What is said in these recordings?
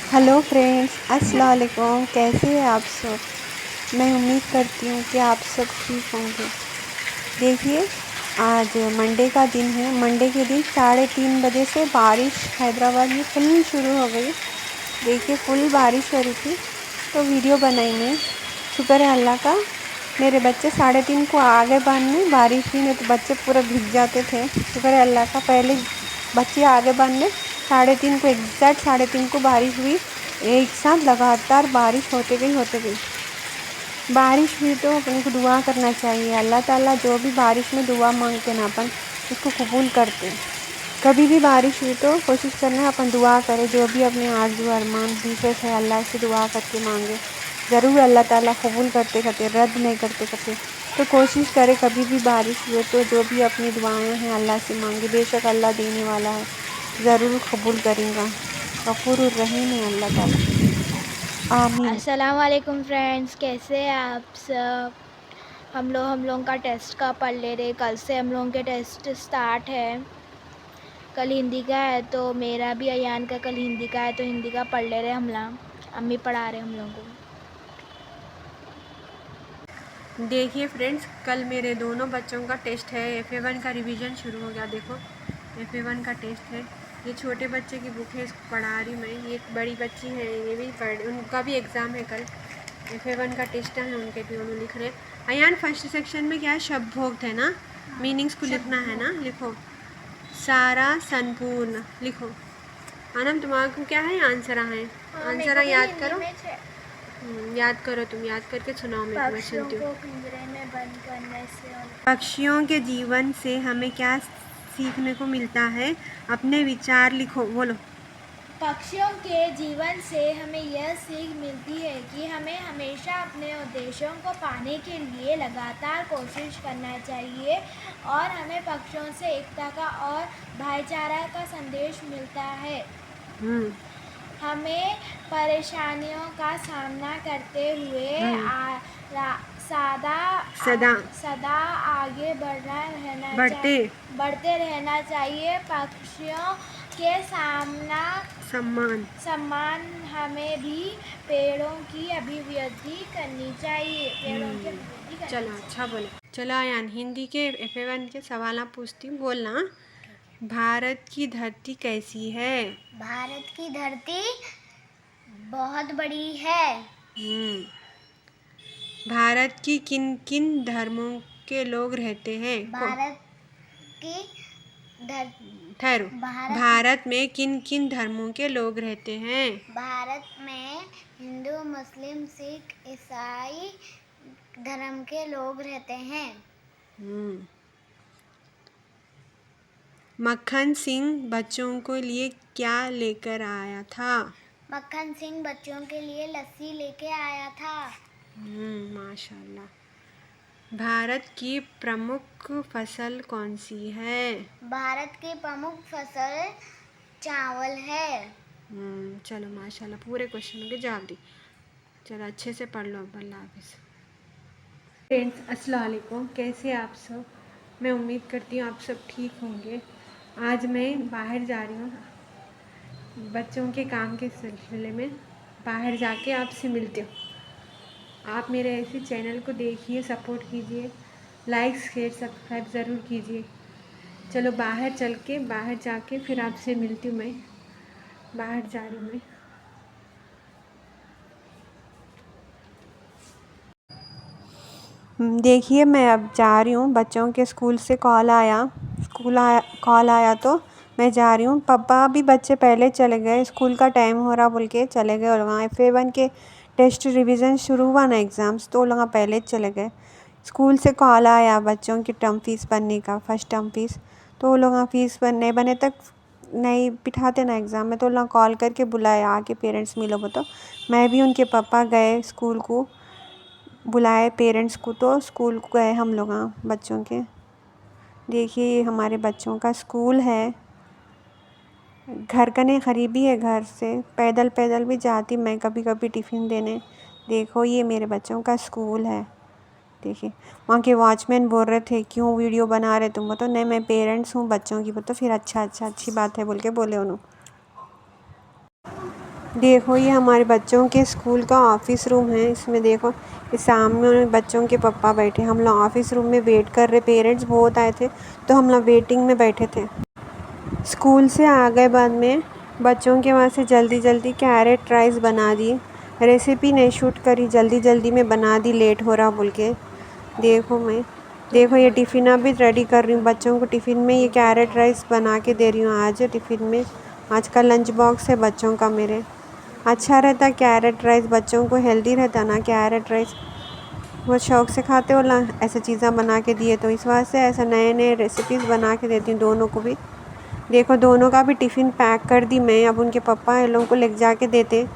Hello friends, अस्सलाम वालेकुम। कैसे हैं आप सब? मैं उम्मीद करती हूँ कि आप सब ठीक होंगे। देखिए, आज मंडे का दिन है। मंडे के दिन 3:30 बजे से बारिश हैदराबाद में फुल शुरू हो गई। देखिए, फुल बारिश हो रही थी तो वीडियो बनाई मैं। शुक्र है अल्लाह का, मेरे बच्चे 3:30 को आगे बढ़ने, बारिश ही नहीं तो बच्चे पूरा भीग जाते थे। शुक्र है अल्लाह का, पहले बच्चे आगे बढ़ने 3:30 को, एग्जैक्ट 3:30 को बारिश हुई। एक साथ लगातार बारिश होते गई। बारिश हुई तो अपने को दुआ करना चाहिए। अल्लाह ताला जो भी बारिश में दुआ मांगते ना अपन उसको कबूल करते हैं। कभी भी बारिश हुई तो कोशिश करना है अपन दुआ करें, जो भी अपने आरज़ू अरमान विशेष है अल्लाह से दुआ करके मांगे। ज़रूर अल्लाह ताला कबूल करते रद्द नहीं करते। तो कोशिश करें कभी भी बारिश हुए तो जो भी अपनी दुआएं हैं अल्लाह से मांगे। बेशक अल्लाह देने वाला है, ज़रूर कबूल करेगा। गफूर रहीम है अल्लाह ताला। आमीन। अस्सलाम वालेकुम फ्रेंड्स, कैसे हैं आप सब। हम लोगों का टेस्ट का पढ़ ले रहे। कल से हम लोगों के टेस्ट स्टार्ट है। कल हिंदी का है तो मेरा भी, अयान का कल हिंदी का है तो हिंदी का पढ़ ले रहे हम लोग। अम्मी पढ़ा रहे हम लोगों को। देखिए फ्रेंड्स, कल मेरे दोनों बच्चों का टेस्ट है। FA1 का रिवीजन शुरू हो गया। देखो, FA1 का टेस्ट है। ये छोटे बच्चे की बुक है, इसको पढ़ा रही मैं। ये एक बड़ी बच्ची है, ये भी पढ़, उनका भी एग्ज़ाम है कल। FA1 का टेस्ट है, उनके भी उन्होंने लिख रहे हैं। अयान, फर्स्ट सेक्शन में क्या है? शब्द भोग है ना, मीनिंग्स को लिखना है ना। लिखो, सारा संपूर्ण लिखो। आनम, तुम्हारा क्या है? आंसर है, आंसर याद करो। याद करो, तुम याद करके सुनाओ मेरे को, मैं सुनती हूँ। पिंजरे में बंद करने से पक्षियों के जीवन से हमें क्या सीखने को मिलता है? अपने विचार लिखो, बोलो। पक्षियों के जीवन से हमें यह सीख मिलती है कि हमें हमेशा अपने उद्देश्यों को पाने के लिए लगातार कोशिश करना चाहिए और हमें पक्षियों से एकता का और भाईचारा का संदेश मिलता है। हमें परेशानियों का सामना करते हुए सदा आगे बढ़ते रहना चाहिए। पक्षियों के सम्मान हमें भी पेड़ों की अभिवृद्धि करनी चाहिए। चलो, अच्छा बोले। चलो आयान, हिंदी के FA1 के सवाल आप पूछती हूँ, बोलना। भारत की धरती कैसी है? भारत की धरती बहुत बड़ी है। भारत की किन किन धर्मों के लोग रहते हैं? ठहरो, भारत में किन किन धर्मों के लोग रहते हैं? भारत में हिंदू, मुस्लिम, सिख, ईसाई धर्म के लोग रहते हैं। मक्खन सिंह बच्चों के लिए क्या लेकर आया था? मक्खन सिंह बच्चों के लिए लस्सी लेके आया था। माशाल्लाह। भारत की प्रमुख फसल कौन सी है? भारत की प्रमुख फसल चावल है। चलो माशाल्लाह, पूरे क्वेश्चन के जवाब दी। चलो अच्छे से पढ़ लो। अल्लाह हाफिज़। फ्रेंड्स, अस्सलाम वालेकुम। कैसे आप सब? मैं उम्मीद करती हूँ आप सब ठीक होंगे। आज मैं बाहर जा रही हूँ बच्चों के काम के सिलसिले में। बाहर जाके आपसे मिलती हूँ। आप मेरे ऐसे चैनल को देखिए, सपोर्ट कीजिए, लाइक शेयर सब्सक्राइब ज़रूर कीजिए। चलो बाहर जाके फिर आपसे मिलती हूँ मैं। बाहर जा रही हूँ मैं। देखिए, मैं अब जा रही हूँ। बच्चों के स्कूल से कॉल आया तो मैं जा रही हूँ। पापा भी बच्चे पहले चले गए, स्कूल का टाइम हो रहा बोल के चले गए। और वहाँ FA1 के टेस्ट रिवीजन शुरू हुआ ना, एग्ज़ाम्स, तो लोग पहले चले गए। स्कूल से कॉल आया बच्चों की टर्म फीस भरने का, फर्स्ट टर्म फीस। तो वो लोग फीस नहीं बने तक नहीं बिठाते ना एग्ज़ाम में, तो लोग कॉल करके बुलाया आके पेरेंट्स मिलो। वो तो मैं भी, उनके पापा गए स्कूल को, बुलाए पेरेंट्स को, तो स्कूल को गए हम लोग बच्चों के। देखिए, ये हमारे बच्चों का स्कूल है। घर का नहीं, करीबी है घर से। पैदल भी जाती मैं कभी कभी टिफ़िन देने। देखो, ये मेरे बच्चों का स्कूल है। देखिए, वहाँ के वॉचमैन बोल रहे थे क्यों वीडियो बना रहे तुम? तो नहीं, मैं पेरेंट्स हूँ बच्चों की। तो फिर अच्छा अच्छी बात है बोल के बोले उन्होंने। देखो ये हमारे बच्चों के स्कूल का ऑफिस रूम है। इसमें देखो इस सामने बच्चों के पापा बैठे, हम लोग ऑफिस रूम में वेट कर रहे। पेरेंट्स बहुत आए थे तो हम लोग वेटिंग में बैठे थे। स्कूल से आ गए बाद में बच्चों के वहाँ से जल्दी जल्दी कैरेट राइस बना दी। रेसिपी नहीं शूट करी, जल्दी जल्दी में बना दी, लेट हो रहा बोल के। देखो ये टिफ़िन अभी रेडी कर रही हूँ बच्चों को। टिफ़िन में ये कैरेट राइस बना के दे रही हूँ आज टिफ़िन में। आज का लंच बॉक्स है बच्चों का मेरे। अच्छा रहता कैरेट राइस, बच्चों को हेल्दी रहता ना कैरेट राइस। वो शौक़ से खाते हो ना ऐसे चीज़ें बना के दिए, तो इस वास्ते ऐसा नए नए रेसिपीज़ बना के देती हूँ दोनों को भी। देखो दोनों का भी टिफ़िन पैक कर दी मैं। अब उनके पापा इन लोगों को ले जा के देते।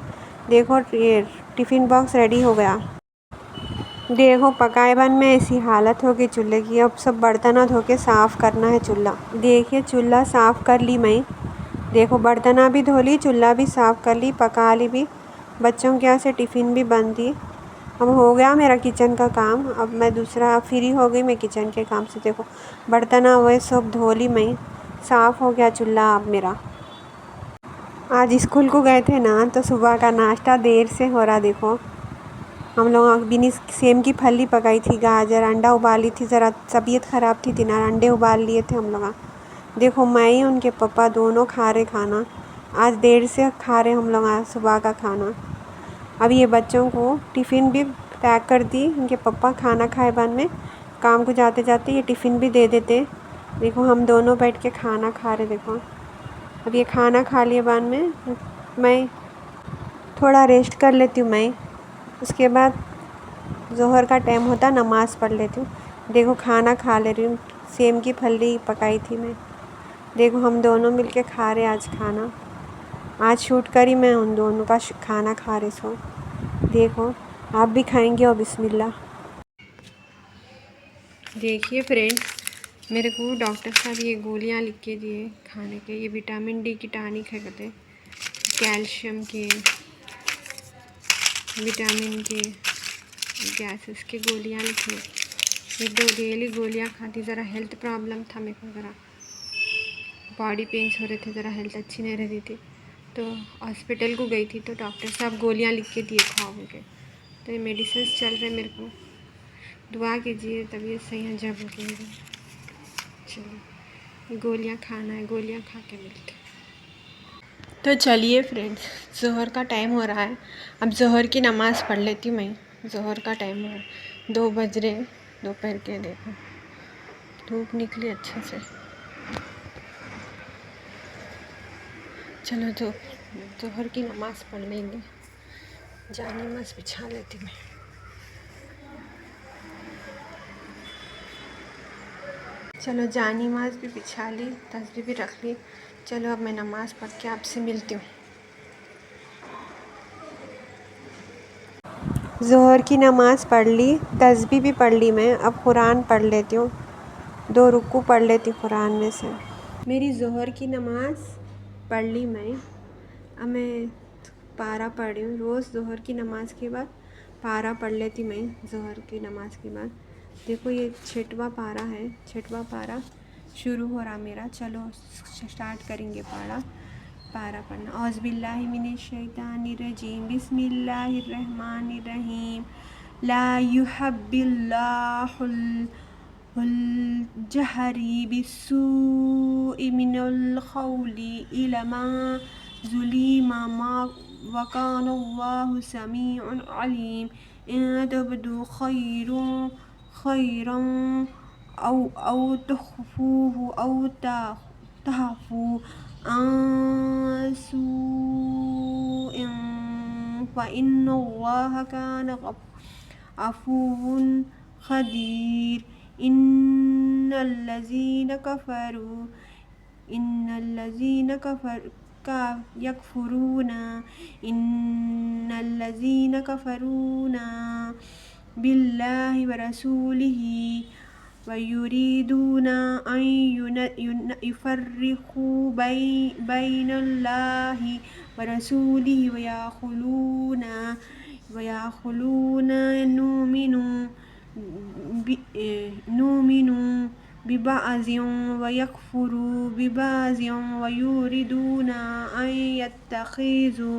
देखो ये टिफ़िन बॉक्स रेडी हो गया। देखो पकाए बन में ऐसी हालत हो गई चूल्हे की। अब सब बर्तन धो के साफ़ करना है चूल्हा। देखिए चूल्हा साफ़ कर ली मैं। देखो बर्तन भी धो ली, चूल्हा भी साफ़ कर ली, पका ली भी। बच्चों के यहाँ से टिफ़िन भी बन दी। अब हो गया मेरा किचन का काम। अब मैं दूसरा फ्री हो गई मैं किचन के काम से। देखो बर्तन वह सब धो ली मैं, साफ़ हो गया चूल्हा अब मेरा। आज स्कूल को गए थे ना तो सुबह का नाश्ता देर से हो रहा। देखो हम लोग बिनी सेम की फली पकाई थी, गाजर, अंडा उबाली थी। ज़रा तबीयत ख़राब थी ना, अंडे उबाल लिए थे हम लोग। देखो मैं ही उनके पापा दोनों खा रहे खाना। आज देर से खा रहे हम लोग आज सुबह का खाना। अब ये बच्चों को टिफ़िन भी पैक कर दी। उनके पापा खाना खाए बाद में काम को जाते जाते ये टिफ़िन भी दे देते। देखो हम दोनों बैठ के खाना खा रहे। देखो अब ये खाना खा लिए बाद में मैं थोड़ा रेस्ट कर लेती हूँ मैं। उसके बाद ज़ोहर का टाइम होता नमाज़ पढ़ लेती हूँ। देखो खाना खा ले रही हूँ, सेम की फली पकाई थी मैं। देखो हम दोनों मिलके खा रहे आज खाना। आज शूट करी मैं उन दोनों का खाना खा रहे सो। देखो आप भी खाएंगे और बिस्मिल्लाह। देखिए फ्रेंड्स मेरे को डॉक्टर साहब ये गोलियां लिख के दिए खाने के। ये विटामिन डी की टॉनिक है कहते, कैल्शियम के, विटामिन के, गैसेस के गोलियां लिखे। ये दो डेली गोलियां खाती। ज़रा हेल्थ प्रॉब्लम था मेरे को, ज़रा बॉडी पेन्स हो रहे थे, ज़रा हेल्थ अच्छी नहीं रही थी तो हॉस्पिटल को गई थी। तो डॉक्टर साहब गोलियां लिख के दिए खाओ के। तो ये मेडिसिन चल रहे मेरे को। दुआ कीजिए तबीयत सही है जब होगी। चलिए गोलियां खाना है, गोलियां खा के मिलते। तो चलिए फ्रेंड्स ज़ोहर का टाइम हो रहा है। अब ज़ोहर की नमाज़ पढ़ लेती हूँ मैं। ज़ोहर का टाइम हो रहा है, 2 बज रहे दोपहर के। देखो धूप निकली अच्छे से। चलो तो ज़ोहर की नमाज़ पढ़ लेंगे। जानी नमाज़ बिछा लेती मैं। चलो जानी नमाज़ भी बिछा ली, तस्बीह भी रख ली। चलो अब मैं नमाज़ पढ़ के आपसे मिलती हूँ। ज़ोहर की नमाज़ पढ़ ली, तस्बीह भी पढ़ ली मैं। अब कुरान पढ़ लेती हूँ, 2 रुकू पढ़ लेती हूँ कुरान में से। मेरी ज़ोहर की नमाज़ पढ़ ली मैं। अब मैं पारा पढ़ रही हूँ। रोज़ ज़ोहर की नमाज़ के बाद पारा पढ़ लेती मैं। ज़ोहर की नमाज़ के बाद देखो ये 6वां पारा है। 6वां पारा शुरू हो रहा मेरा। चलो स्टार्ट करेंगे पारा पढ़ना। औज़ु बिल्लाहि मिनश शैतानिर्रजीम, बिस्मिल्लाहिर्रहमानिर्रहीम। ला युहिब्बुल्लाहुल जहरी बिस्सूइ मिनल क़ौलि इल्ला मान ज़ुलिम व कानल्लाहु समीउन अलीम। इन तुब्दू खैरन औ तुख़्फ़ूहु औ तअफ़ू अन सूइन फ़इन्नल्लाहा कान अफ़ुव्वुन क़दीर। इन्नल्लज़ीना कफ़रूना बिल्लाहि व रसूलिही व युरीदूना अन युफ़र्रिक़ू बैनल्लाहि व रसूलिही व यक़ूलूना नुमिनु बिबअज़िन व यकफ़ुरू बिबअज़िन व युरीदूना अन यत्तख़िज़ू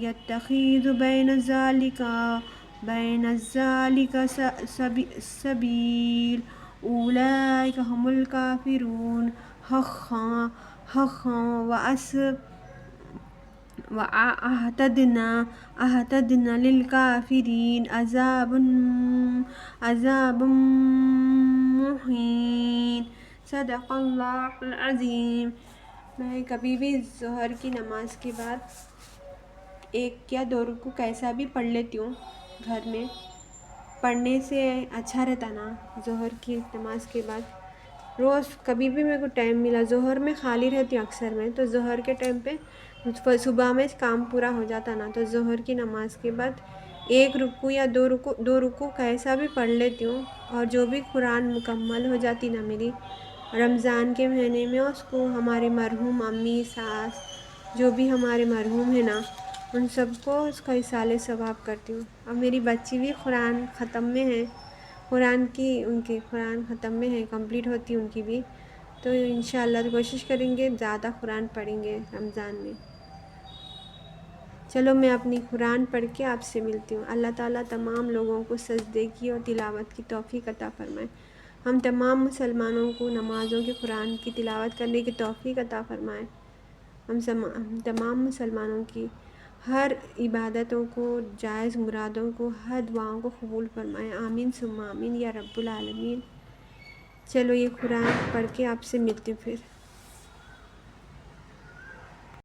यत्तखिज़ु बैन ज़ालिका सबील उलाइका हुमुल काफ़िरून हक़्क़न वअअतदना लिलकाफ़िरीन अज़ाबुम मुहीन। सदक़ल्लाहुल अज़ीम। मैं कभी भी ज़ोहर की नमाज़ के बाद एक या दो रुकू कैसा भी पढ़ लेती हूँ। घर में पढ़ने से अच्छा रहता ना ज़ोहर की नमाज़ के बाद। रोज़ कभी भी मेरे को टाइम मिला, ज़ोहर में खाली रहती हूँ अक्सर मैं, तो ज़ोहर के टाइम पे सुबह में काम पूरा हो जाता ना, तो ज़ोहर की नमाज़ के बाद एक रुकू या दो रुकू कैसा भी पढ़ लेती हूँ। और जो भी कुरान मुकम्मल हो जाती ना मेरी रमज़ान के महीने में, उसको हमारे मरहूम अम्मी सास जो भी हमारे मरहूम है ना उन सबको उसका इसाले सवाब करती हूँ। और मेरी बच्ची भी कुरान ख़त्म में है, उनके कुरान ख़त्म में है, कंप्लीट होती उनकी भी। तो इंशाअल्लाह तो कोशिश करेंगे ज़्यादा कुरान पढ़ेंगे रमज़ान में। चलो मैं अपनी कुरान पढ़ के आपसे मिलती हूँ। अल्लाह ताला तमाम लोगों को सजदे की और तिलावत की तौफ़ीक़ अता फ़रमाए। हम तमाम मुसलमानों को नमाज़ों के कुरान की तिलावत करने की तौफ़ीक़ अता फ़रमाए। हम तमाम मुसलमानों की हर इबादतों को, जायज़ मुरादों को, हर दुआओं को कबूल फ़रमाए। आमीन सुम्मा आमीन या रब्बुल आलमीन। चलो ये कुरान पढ़ के आपसे मिलती हूँ फिर।